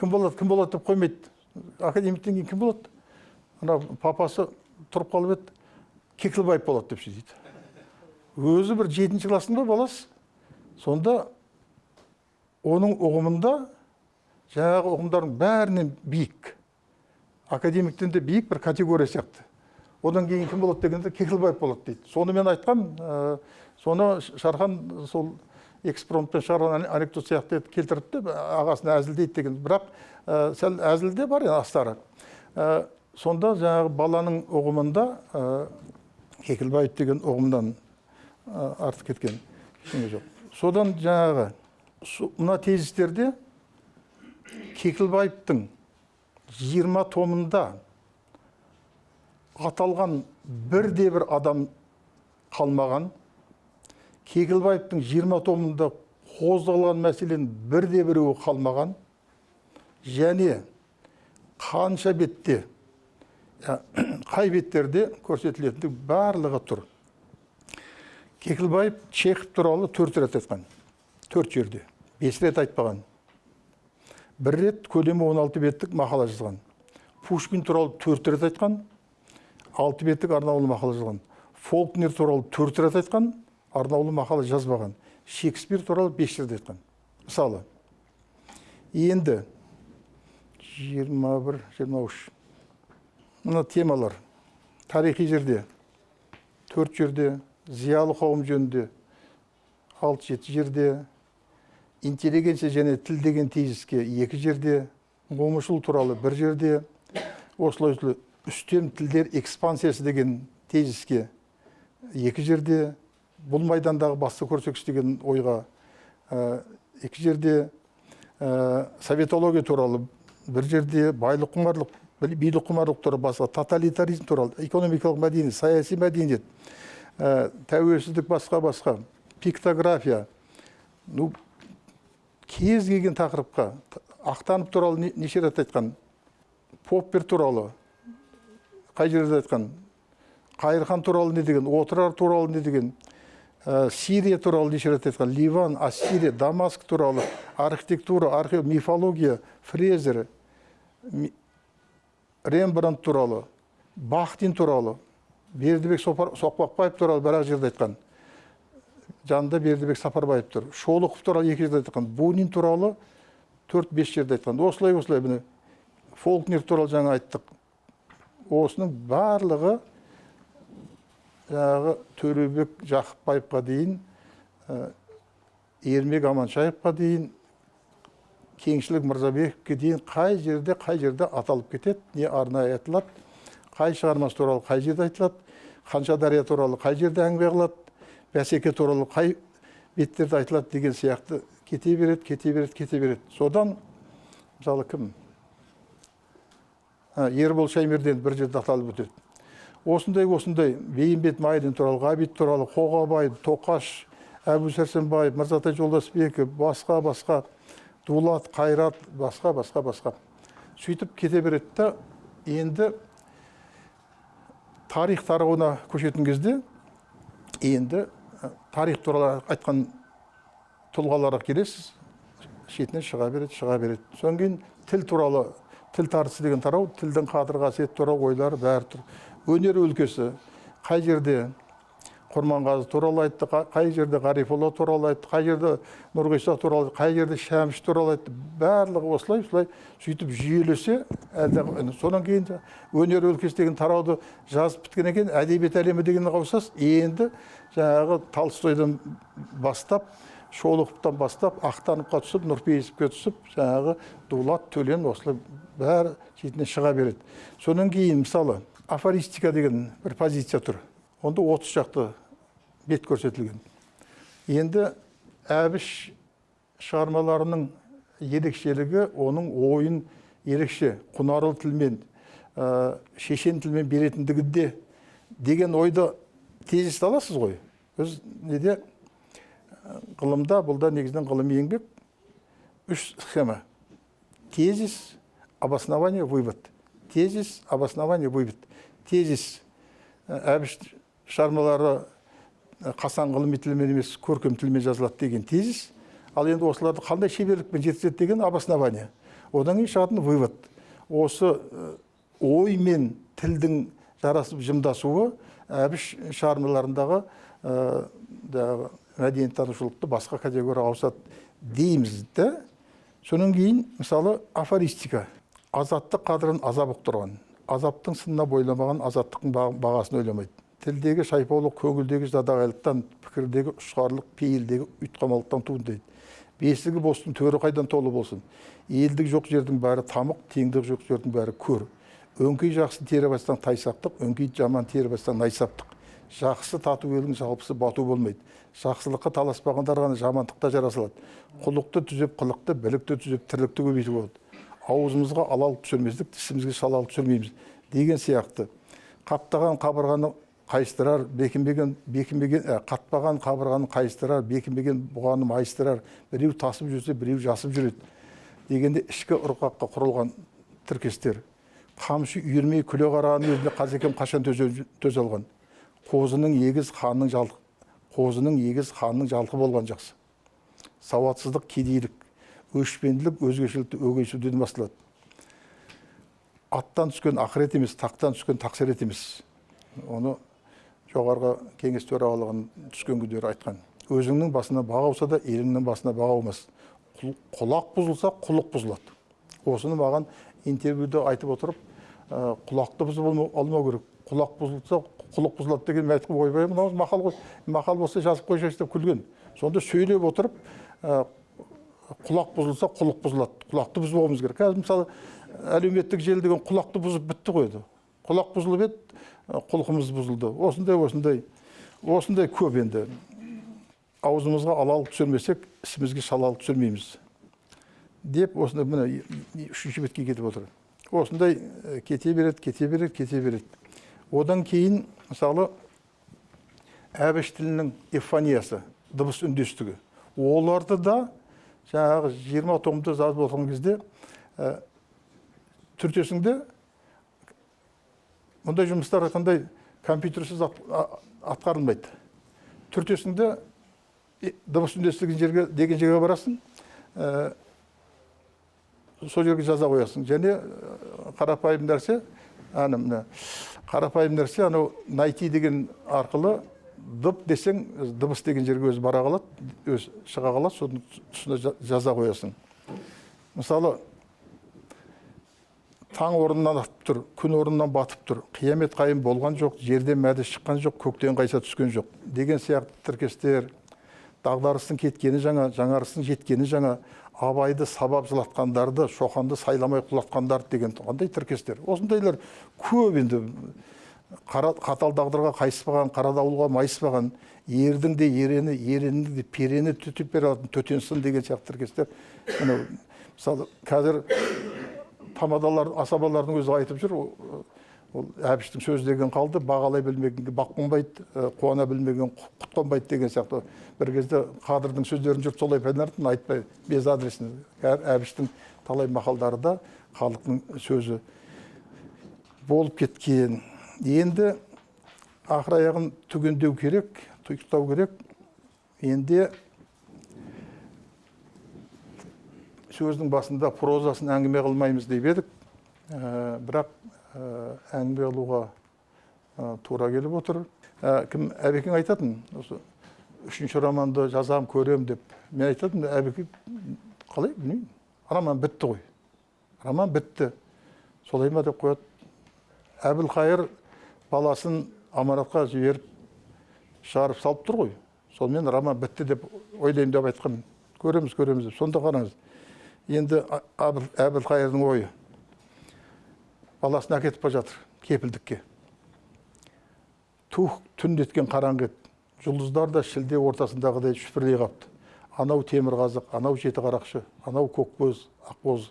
Кім болады деп қоймайды. Академиктен кейін кім болады? Папасы тұрып қалып еді, Кекілбаев болады деп дейді. Өзі бір 7-ші классында баласы. Сонда оның ұғымында жаңағы ұғымдардың бәрінен биік. Академиктен де биік бір категория сияқты. Одан кейін кім болады дегенде Кекілбаев болады дейді. Соны мен айтқан, соны Шархан сол экспромтпен шығарған анекдот сияқты келтіріпті, ағасына әзілдейді деген. Бірақ сәл әзілде бар астары. Сонда жаңағы баланың ұғымында Кекілбаев деген ұғымдан артық кеткен ештеңе жоқ. Содан жаңағы мына тезистерде Кекілбаевтың 20 томында аталған бірде-бір адам қалмаған, Кекілбаевтың 20 томында қозғалған мәселенің бірде-біреуі қалмаған, және қанша бетте, қай беттерде көрсетілетіндік барлығы тұр. Кекілбаев Чехов туралы 4 рет айтқан. 4 жерде. 5 рет айтпаған. 1 рет көлемі 16 беттік мақала жазған. Пушкин туралы 4 рет айтқан. 6 беттік арнаулы мақала жазған. Фолкнер туралы 4 рет айтқан. Арнаулы мақала жазбаған. Шекспир туралы 5 рет айтқан. Мысалы, енді 21-23 мына темалар тарихи жерде 4 жерде, зиялы қауым жөнінде 6-7 жерде, интеллигенция және тіл деген тезиске 2 жерде, момышұлы туралы 1 жерде, осылайша үстем тілдер экспансиясы деген тезиске 2 жерде, бұл майдандағы басты көрсеткіш деген ойға 2 жерде, советология туралы 1 жерде, байлық құмарлық, билік құмарлық туралы басқа, тоталитаризм туралы, экономикалық мәдениет, саяси мәдениет, тәуелсіздік басқа, пиктография, кез келген тақырыпқа, Ақтанов туралы неше рет айтқан, Поппер туралы қай жерде айтқан, Қайырхан туралы не деген, Отырар туралы не деген, Сирия туралы неше рет айтқан, Ливан, Ассирия, Дамаск туралы, архитектура, мифология, Фрезер, Рембрандт туралы, Бахтин туралы, Бердібек Соқпақбаев туралы бір жерде айтқан. Жанында Бердібек Сапарбаев тұр. Шолықов туралы 2 жерде айтқан. Бунин туралы 4-5 жерде айтқан. Осылай, міне Фолкнер туралы жаңа айттық. Осының барлығы жаңағы Төребек Жақыпбаевқа дейін, Ермек Аманшаевқа дейін, Кеңшілік Мырзабековке дейін қай жерде аталып кетеді, не арнайы айтылады, қай шығармасы туралы қай жерде айтылады, Қанша дария туралы қай жерде әңгіме қылады, бәсеке туралы қай беттерде айтылады деген сияқты кете береді. Содан, мысалы кім? Ербол Шаймерден 1 жерде аталып өтеді. Осындай Бейімбет Майлин туралы, Ғабит туралы, Қоғабай, Тоқаш, Әбу Сәрсенбаев, Мырзатай Жолдасбеков, басқа, Дулат, Қайрат, басқа. Сөйтіп кете береді да, енді тарих тарауына көшетін кезде, енді тарих туралы айтқан тұлғаларға келесіз. шетінен шыға береді. Содан кейін тіл туралы, тіл тартысы деген тарау, тілдің қадір қасиеті туралы ойлар бәрі тұр. Өнер өлкесі қай жерде Құрманғазы туралы айтты, қай жерде Ғарифолла туралы айтты, қай жерде Нұрғиса туралы, қай жерде Шәміш туралы айтты. Барлығы осылай сөйтіп жүйелесе, содан кейін өнер өлкесі деген тарауды жазып біткеннен кейін әдебиет әлемі дегенге қосасыз. Енді жаңағы Толстойдан бастап, Шолоховтан бастап, Ақтановқа түсіп, Нұрпейісовке түсіп, жаңағы Дулат, Төлен осылай бәрі шетінен шыға береді. Содан кейін мысалы афористика деген бір позиция тұр. Онда 30 шақты бет көрсетілген. Енді Әбіш шығармаларының ерекшелігі, оның ойын ерекше, құнарлы тілмен, шешен тілмен беретіндігінде деген ойды тезис аласыз ғой. Біз неде ғылымда, бұлда негізінен ғылыми еңбек 3 схема. Тезис, обоснование, вывод. Тезис, обоснование, вывод. Тезис Әбіш шығармалары қасан ғылыми тілмен емес, көркем тілмен жазылады деген тезис. Ал енді осыларды қандай шеберлікпен жеткізеді деген обоснование. Одан кейін шығатын вывод. Осы ой мен тілдің жарасып жымдасуы Әбіш шығармаларындағы мәдениеттанушылықты басқа категорияға ауысады дейміз. Содан кейін мысалы афористика. Азаттық қадірін азап ұқтырған. Азаптың сынына бойламаған азаттықтың бағасын ойламайды. Тілдегі шайпаулық, көңілдегі жадағайлықтан, пікірдегі ұшқарлық, пейілдегі ұйтқамалықтан туындайды. Бесігі бостың төрі қайдан толы болсын. Елдік жоқ жердің бәрі тамық, теңдік жоқ жердің бәрі көр. Өңкей жақсы тері бастан тайсаптық, өңкей жаман тері бастан найсаптық. Жақсы тату елдің жалпысы бату болмайды. Жақсылыққа таласпағандар ғана жамандықта жарасылады. Құлықты түзеп қылықты, білікті түзеп тірлікті көбейтіп болады. Аузымызға алал түсірмездік, тісімізге шалал түсірмейміз деген сияқты. Қаптаған қабырғаны қайыстырар, қатпаған қабырғаны қайыстырар, бекінбеген бұғаны майыстырар, біреу тасып жүрсе, біреу жасып жүреді дегенде ішкі ұрқаққа құрылған тіркестер. Қамшы үйірмей күле қарағанның өзіне Қазекем қашан төзе алған. Қозының егіз ханның жалқы болған жақсы. Сауатсыздық, кедейлік, өшпенділік, өзгешілікті өгейсуден басталады. Аттан түскен ақырет емес, тақтан түскен тақсырет емес. Оны жоғарғы кеңес төрағалығын түскен күндері айтқан. Өзіңнің басына баға ауса да, еліңнің басына баға аумас. Құлақ бұзылса, құлық бұзылады. Осыны маған интервьюде айтып отырып, құлақты бұзып алмау керек. Құлақ бұзылса, құлық бұзылады деген мәтіп ойбай, мынау мақал ғой. Мақал болса жазып қойшы деп күлген. Сонда сөйлеп отырып, құлақ бұзылса, құлық бұзылады. Құлақты бұзбауымыз керек. Қазір мысалы әлеуметтік желі деген құлақты бұзып бітті қойды. Құлақ бұзылып еді, құлқымыз бұзылды. Осындай көп енді. Аузымызға алалық түсірмесек, ісімізге шалалық түсірмейміз. Деп осындай міне 3-ші бетке кетіп отыр. Осындай кете береді. Одан кейін мысалы Әбіш тілінің эвфониясы, дыбыс үндестігі. Оларды да жаңағы 20 томды жазып отырған кезде түртесінде мұндай жұмыстар қандай компьютерсіз атқарылмайды. Түртесінде дыбыс үндестігі деген жерге барасың, сол жерге жаза қоясың. Және қарапайым нәрсе, найти деген арқылы дып десең, дыбыс деген жерге өзі бара қалады, өзі шыға қалады, соның тұсына жаза қоясың. Мысалы, таң орнынан атып тұр, күн орнынан батып тұр, қиямет қайым болған жоқ, жерден мәді шыққан жоқ, көктен қайса түскен жоқ деген сияқты тіркестер, дағдарыстың кеткені жаңа, жаңарыстың жеткені жаңа, Абайды сабап жылатқандарды, Шоқанды сайламай құлатқандарды деген қандай тіркестер. Осындайлар көп енді. Қатал дағдырға қайыспаған, қара дауылға майыспаған, ердің де ерені, еренің де перені түтіп бере алатын төтенсін деген сияқты тіркестер. Мысалы, қазір тамадалар, асабалардың өзі айтып жүр, ол Әбіштің сөзі деген қалды, бағалай білмеген бақ қонбайды, қуана білмеген құт қонбайды деген сияқты. Бір кезде Қадырдың сөздерін жұрт солай пайдаланатын, айтпай без адресін. Әбіштің талай мақалдары да халықтың сөзі болып кеткен. Енді ақыр аяғын түгендеу керек, тұйықтау керек. Енді сөздің басында прозасын әңгіме қылмаймыз деп едік, бірақ әңгіме қылуға тура келіп отыр. Кім Әбекең айтатын, осы үшінші романды жазам, көрем деп. Мен айтатын, Әбекең қалай білмеймін. Роман бітті ғой. Роман бітті. Солай ма деп қояды. Әбілқайыр баласын Аманатқа жіберіп шығарып салып тұр ғой. Сонымен роман бітті деп ойлаймын деп айтқан. Көреміз деп. Сонда қараңыз. Енді Әбілқайырдың ойы. Баласын әкетіп бара жатыр кепілдікке. Түн еткен қараңғы еді. Жұлдыздар да шілде ортасындағыдай шүпірлей қапты. Анау темір қазық, анау жеті қарақшы, анау көккөз, ақбоз,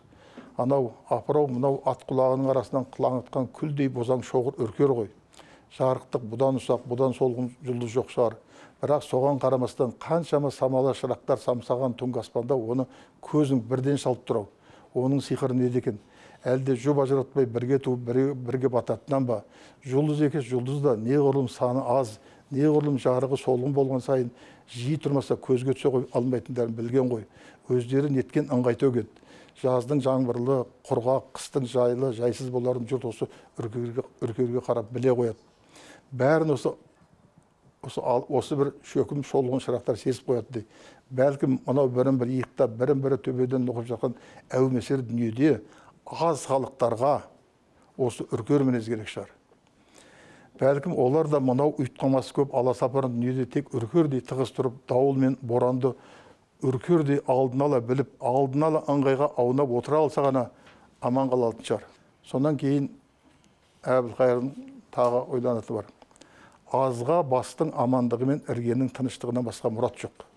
анау апырау, мынау ат құлағының арасынан қылаңытқан күлдей бозаң шоғыр үркер ғой. Жарықтық бұдан ұсақ, бұдан солғын жұлдыз жоқ шығар. Бірақ соған қарамастан қаншама самала шырақтар самсаған түнгі аспанда оны көзің бірден шалып тұрау. Оның сиқыры неде екен? Әлде жұп ажыратпай бірге туып, бірге бататынан ба? Жұлдыз екеш жұлдыз да неғұрлым саны аз, неғұрлым жарығы солғын болған сайын жиі тұрмаса көзге түсе қой алмайтындарын білген ғой. Өздері неткен ыңғай төгеді. Жаздың жаңбырлы, құрғақ, қыстың жайлы, жайсыз боларын жұрт осы үркерге қарап біле қояды. Бәрін осы бір шөкім шолғын шырақтар сезіп қояды дей. Бәлкім мынау бірін-бірі иықтап, бірін-бірі төбеден нұқып жатқан әумесер дүниеде аз халықтарға осы үркер мінез керек шығар. Бәлкім олар да мынау ұйтқамасы көп аласапырын дүниеде тек үркердей тығыз тұрып, дауыл мен боранды үркердей алдын ала біліп, алдын ала ыңғайға аунап отыра алса ғана аман қалатын шығар. Сонан кейін Әбілқайырдың тағы ойланаты бар. Азға бастың амандығы мен іргенің тыныштығынан басқа мұрат жоқ.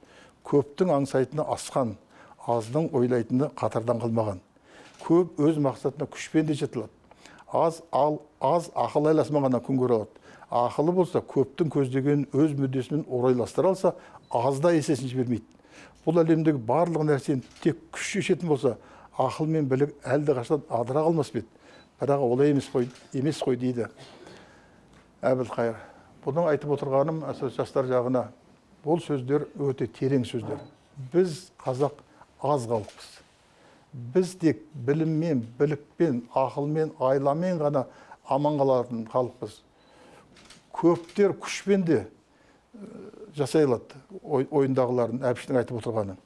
Көптің аңсайтыны асқан, аздың ойлайтыны қатардан қалмаған. Көп өз мақсатына күшпен де жетіледі. Аз ақыл айласымен ғана күн көре алады. Ақылы болса, көптің көздеген өз мүддесімен орайластыра алса, аз да есесін жібермейді. Бұл әлемдегі барлық нәрсені тек күш шешетін болса, ақыл мен білік әлде қашан адыра қалмас бет. Бірақ олай емес қой дейді Әбілқайыр. Бұның айтып отырғаным жастар жағына, бұл сөздер өте терең сөздер. Біз қазақ аз халықпыз. Біз тек біліммен, білікпен, ақылмен, айламен ғана аман қалатын халықпыз. Көптер күшпен де жасай алады ойындағыларын, Әбіштің айтып отырғаны.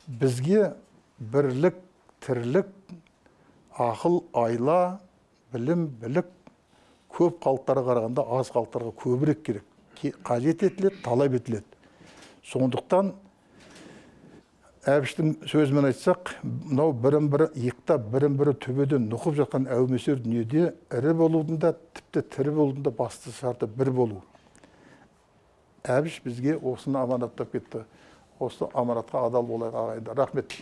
Бізге бірлік, тірлік, ақыл, айла, білім, білік көп халықтарға қарағанда аз халықтарға көбірек керек. Қажет етіледі, талап етіледі. Сондықтан Әбіштің сөзімен айтсақ, мынау бірін-бірі иықтап, бірін-бірі төбеден нұқып жатқан әумесер дүниеде ірі болудың да, тіпті тірі болудың да басты шарты бір болу. Әбіш бізге осыны аманаттап кетті. Осы аманатқа адал болайық ағайындар. Рахмет.